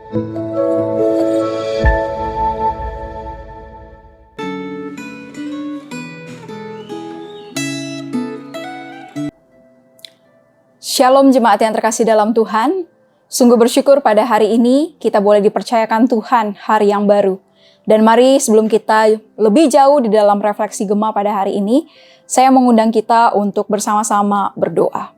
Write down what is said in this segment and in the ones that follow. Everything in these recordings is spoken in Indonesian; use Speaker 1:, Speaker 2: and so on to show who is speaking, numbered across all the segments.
Speaker 1: Shalom jemaat yang terkasih dalam Tuhan. Sungguh bersyukur pada hari ini kita boleh dipercayakan Tuhan hari yang baru. Dan mari sebelum kita lebih jauh di dalam refleksi Gema pada hari ini, saya mengundang kita untuk bersama-sama berdoa.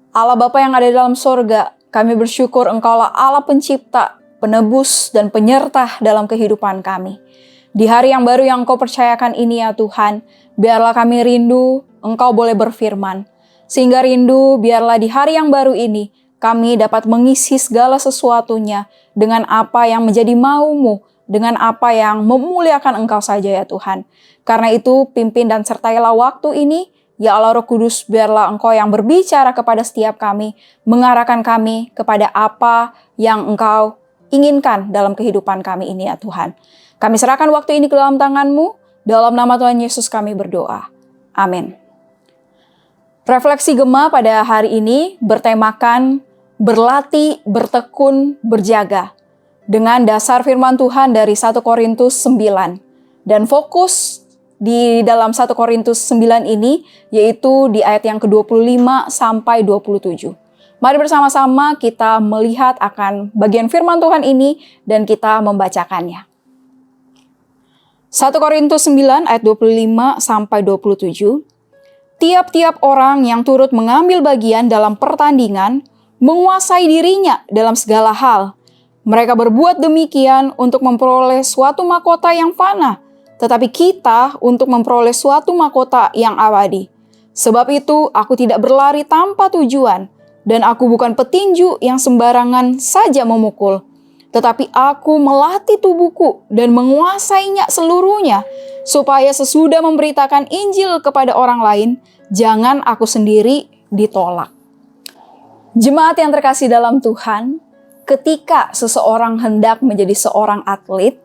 Speaker 1: Allah Bapa yang ada dalam sorga, kami bersyukur Engkaulah Allah pencipta, penebus dan penyerta dalam kehidupan kami. Di hari yang baru yang Engkau percayakan ini ya Tuhan, biarlah kami rindu Engkau boleh berfirman. Sehingga rindu biarlah di hari yang baru ini kami dapat mengisi segala sesuatunya dengan apa yang menjadi mau-Mu, dengan apa yang memuliakan Engkau saja ya Tuhan. Karena itu pimpin dan sertailah waktu ini, ya Allah Roh Kudus, biarlah Engkau yang berbicara kepada setiap kami, mengarahkan kami kepada apa yang Engkau inginkan dalam kehidupan kami ini ya Tuhan. Kami serahkan waktu ini ke dalam tangan-Mu, dalam nama Tuhan Yesus kami berdoa. Amin. Refleksi Gema pada hari ini bertemakan berlatih, bertekun, berjaga dengan dasar firman Tuhan dari 1 Korintus 9. Dan fokus di dalam 1 Korintus 9 ini yaitu di ayat yang ke-25 sampai 27. Mari bersama-sama kita melihat akan bagian firman Tuhan ini dan kita membacakannya. 1 Korintus 9 ayat 25 sampai 27. Tiap-tiap orang yang turut mengambil bagian dalam pertandingan menguasai dirinya dalam segala hal. Mereka berbuat demikian untuk memperoleh suatu mahkota yang fana, tetapi kita untuk memperoleh suatu mahkota yang abadi. Sebab itu aku tidak berlari tanpa tujuan, dan aku bukan petinju yang sembarangan saja memukul. Tetapi aku melatih tubuhku dan menguasainya seluruhnya, supaya sesudah memberitakan Injil kepada orang lain, jangan aku sendiri ditolak. Jemaat yang terkasih dalam Tuhan, ketika seseorang hendak menjadi seorang atlet,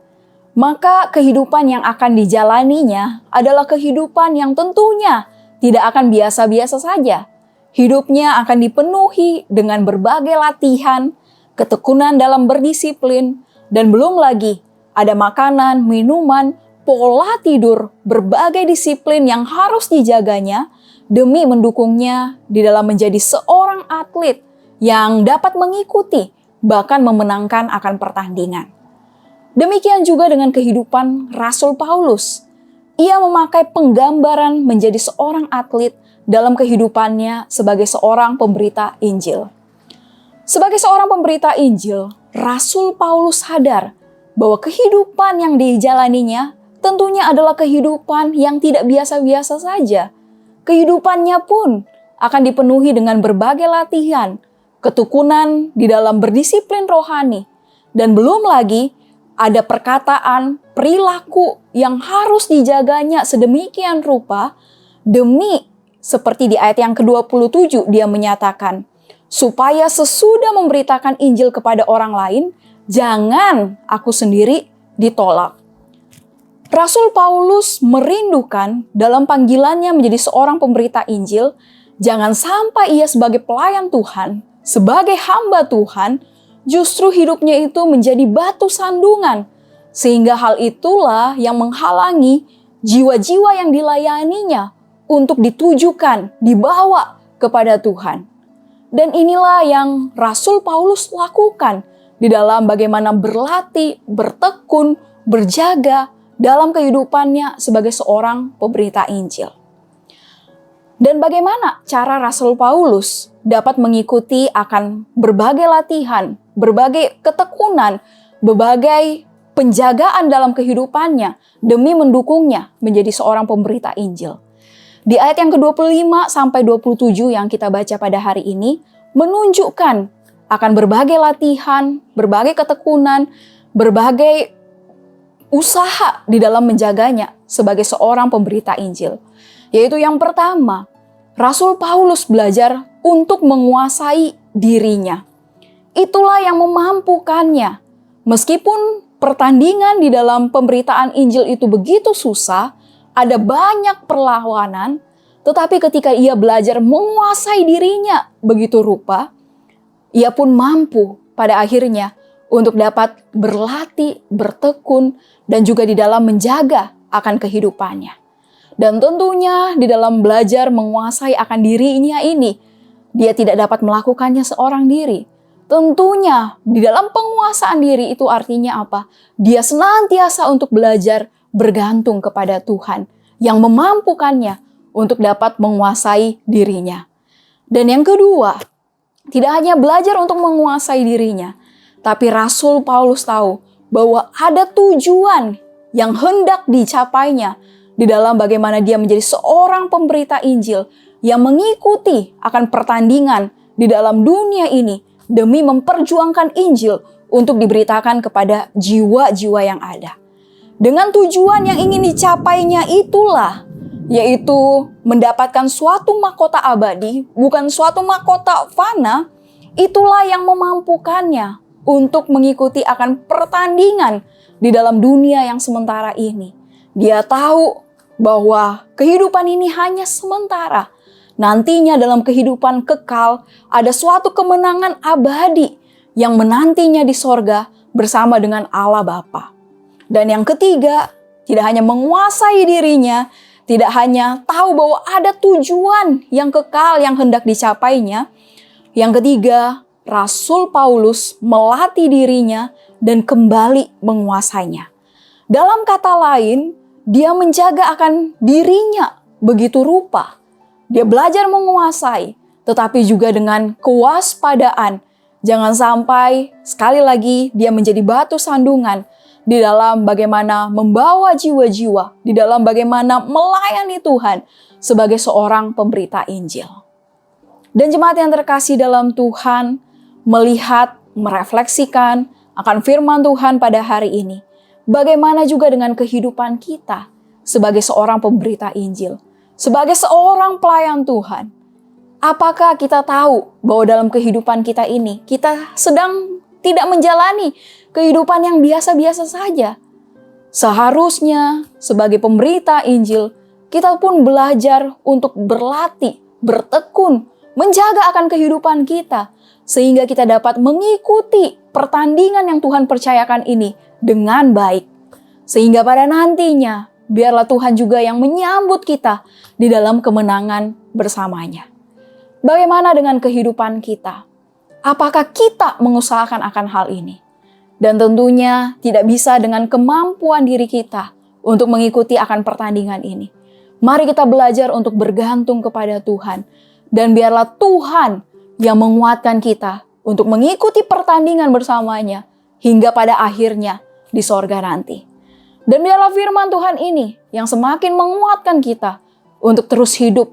Speaker 1: maka kehidupan yang akan dijalaninya adalah kehidupan yang tentunya tidak akan biasa-biasa saja. Hidupnya akan dipenuhi dengan berbagai latihan, ketekunan dalam berdisiplin, dan belum lagi ada makanan, minuman, pola tidur, berbagai disiplin yang harus dijaganya demi mendukungnya di dalam menjadi seorang atlet yang dapat mengikuti bahkan memenangkan akan pertandingan. Demikian juga dengan kehidupan Rasul Paulus. Ia memakai penggambaran menjadi seorang atlet dalam kehidupannya sebagai seorang pemberita Injil. Sebagai seorang pemberita Injil, Rasul Paulus sadar bahwa kehidupan yang dijalaninya tentunya adalah kehidupan yang tidak biasa-biasa saja. Kehidupannya pun akan dipenuhi dengan berbagai latihan, ketekunan di dalam berdisiplin rohani, dan belum lagi ada perkataan, perilaku yang harus dijaganya sedemikian rupa demi seperti di ayat yang ke-27 dia menyatakan, supaya sesudah memberitakan Injil kepada orang lain, jangan aku sendiri ditolak. Rasul Paulus merindukan dalam panggilannya menjadi seorang pemberita Injil, jangan sampai ia sebagai pelayan Tuhan, sebagai hamba Tuhan, justru hidupnya itu menjadi batu sandungan. Sehingga hal itulah yang menghalangi jiwa-jiwa yang dilayaninya untuk ditujukan, dibawa kepada Tuhan. Dan inilah yang Rasul Paulus lakukan di dalam bagaimana berlatih, bertekun, berjaga dalam kehidupannya sebagai seorang pemberita Injil. Dan bagaimana cara Rasul Paulus dapat mengikuti akan berbagai latihan, berbagai ketekunan, berbagai penjagaan dalam kehidupannya demi mendukungnya menjadi seorang pemberita Injil. Di ayat yang ke-25 sampai 27 yang kita baca pada hari ini menunjukkan akan berbagai latihan, berbagai ketekunan, berbagai usaha di dalam menjaganya sebagai seorang pemberita Injil. Yaitu yang pertama, Rasul Paulus belajar untuk menguasai dirinya. Itulah yang memampukannya. Meskipun pertandingan di dalam pemberitaan Injil itu begitu susah, ada banyak perlawanan, tetapi ketika ia belajar menguasai dirinya begitu rupa, ia pun mampu pada akhirnya untuk dapat berlatih, bertekun, dan juga di dalam menjaga akan kehidupannya. Dan tentunya di dalam belajar menguasai akan dirinya ini, dia tidak dapat melakukannya seorang diri. Tentunya di dalam penguasaan diri itu artinya apa? Dia senantiasa untuk belajar bergantung kepada Tuhan yang memampukannya untuk dapat menguasai dirinya. Dan yang kedua, tidak hanya belajar untuk menguasai dirinya, tapi Rasul Paulus tahu bahwa ada tujuan yang hendak dicapainya di dalam bagaimana dia menjadi seorang pemberita Injil yang mengikuti akan pertandingan di dalam dunia ini demi memperjuangkan Injil untuk diberitakan kepada jiwa-jiwa yang ada. Dengan tujuan yang ingin dicapainya itulah, yaitu mendapatkan suatu mahkota abadi, bukan suatu mahkota fana, itulah yang memampukannya untuk mengikuti akan pertandingan di dalam dunia yang sementara ini. Dia tahu bahwa kehidupan ini hanya sementara. Nantinya dalam kehidupan kekal ada suatu kemenangan abadi yang menantinya di sorga bersama dengan Allah Bapa. Dan yang ketiga, tidak hanya menguasai dirinya, tidak hanya tahu bahwa ada tujuan yang kekal yang hendak dicapainya. Yang ketiga, Rasul Paulus melatih dirinya dan kembali menguasainya. Dalam kata lain, dia menjaga akan dirinya begitu rupa. Dia belajar menguasai, tetapi juga dengan kewaspadaan. Jangan sampai sekali lagi dia menjadi batu sandungan di dalam bagaimana membawa jiwa-jiwa, di dalam bagaimana melayani Tuhan sebagai seorang pemberita Injil. Dan jemaat yang terkasih dalam Tuhan, melihat, merefleksikan akan firman Tuhan pada hari ini. Bagaimana juga dengan kehidupan kita sebagai seorang pemberita Injil, sebagai seorang pelayan Tuhan. Apakah kita tahu bahwa dalam kehidupan kita ini, kita sedang tidak menjalani kehidupan yang biasa-biasa saja? Seharusnya sebagai pemberita Injil, kita pun belajar untuk berlatih, bertekun, menjaga akan kehidupan kita, sehingga kita dapat mengikuti pertandingan yang Tuhan percayakan ini dengan baik. Sehingga pada nantinya, biarlah Tuhan juga yang menyambut kita di dalam kemenangan bersamanya. Bagaimana dengan kehidupan kita? Apakah kita mengusahakan akan hal ini? Dan tentunya tidak bisa dengan kemampuan diri kita untuk mengikuti akan pertandingan ini. Mari kita belajar untuk bergantung kepada Tuhan. Dan biarlah Tuhan yang menguatkan kita untuk mengikuti pertandingan bersamanya hingga pada akhirnya di sorga nanti. Dan biarlah firman Tuhan ini yang semakin menguatkan kita untuk terus hidup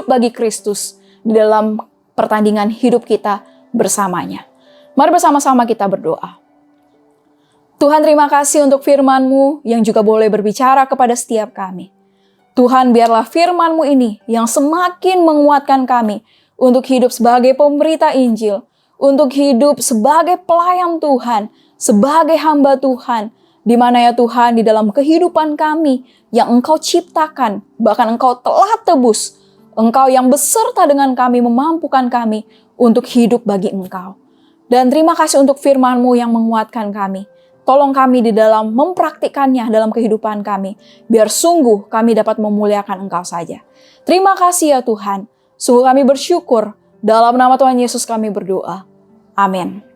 Speaker 1: bagi Kristus di dalam pertandingan hidup kita bersamanya. Mari bersama-sama kita berdoa. Tuhan, terima kasih untuk firman-Mu yang juga boleh berbicara kepada setiap kami. Tuhan, biarlah firman-Mu ini yang semakin menguatkan kami untuk hidup sebagai pemberita Injil, untuk hidup sebagai pelayan Tuhan, sebagai hamba Tuhan, di mana ya Tuhan di dalam kehidupan kami yang Engkau ciptakan, bahkan Engkau telah tebus, Engkau yang beserta dengan kami memampukan kami untuk hidup bagi Engkau. Dan terima kasih untuk firman-Mu yang menguatkan kami. Tolong kami di dalam mempraktikkannya dalam kehidupan kami, biar sungguh kami dapat memuliakan Engkau saja. Terima kasih ya Tuhan, sungguh kami bersyukur, dalam nama Tuhan Yesus kami berdoa. Amin.